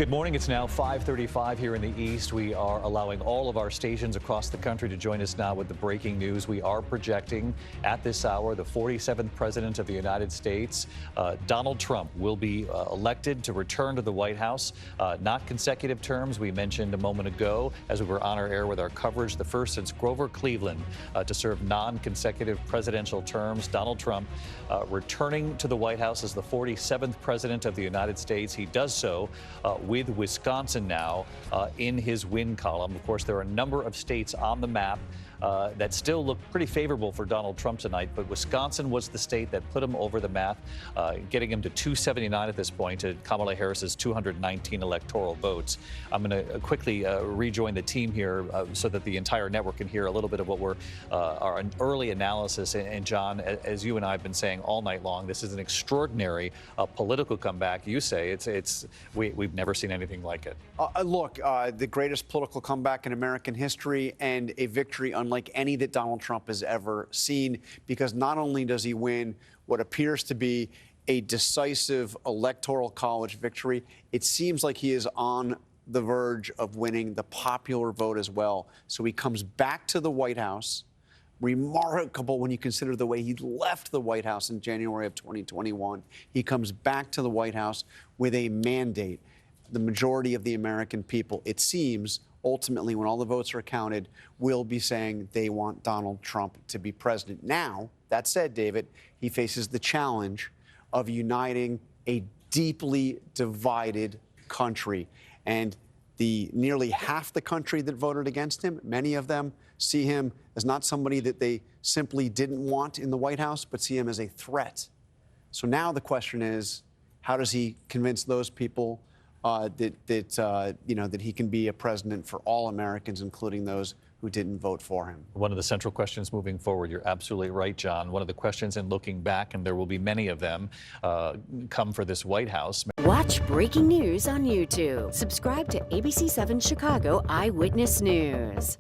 Good morning. It's now 5:35 here in the East. We are allowing all of our stations across the country to join us now with the breaking news. We are projecting at this hour the 47th President of the United States, Donald Trump, will be elected to return to the White House. Not consecutive terms. We mentioned a moment ago as we were on our air with our coverage, the first since Grover Cleveland to serve non-consecutive presidential terms. Donald Trump returning to the White House as the 47th President of the United States. He does so with Wisconsin now in his win column. Of course, there are a number of states on the map that still look pretty favorable for Donald Trump tonight, but Wisconsin was the state that put him over the map, getting him to 279 at this point to Kamala Harris's 219 electoral votes. I'm going to quickly rejoin the team here so that the entire network can hear a little bit of what we're our early analysis. And John, as you and I have been saying all night long, this is an extraordinary political comeback. You say we've never seen anything like it. Look, the greatest political comeback in American history and a victory unlike any that Donald Trump has ever seen, because not only does he win what appears to be a decisive electoral college victory, it seems like he is on the verge of winning the popular vote as well. So he comes back to the White House. Remarkable when you consider the way he left the White House in January of 2021. He comes back to the White House with a mandate. The majority of the American people, it seems, ultimately, when all the votes are counted, will be saying they want Donald Trump to be president. Now, that said, David, he faces the challenge of uniting a deeply divided country. And the nearly half the country that voted against him, many of them see him as not somebody that they simply didn't want in the White House, but see him as a threat. So now the question is, how does he convince those people that he can be a president for all Americans, including those who didn't vote for him? One of the central questions moving forward, you're absolutely right, John. One of the questions in looking back, and there will be many of them, come for this White House. Watch breaking news on YouTube. Subscribe to ABC 7 Chicago Eyewitness News.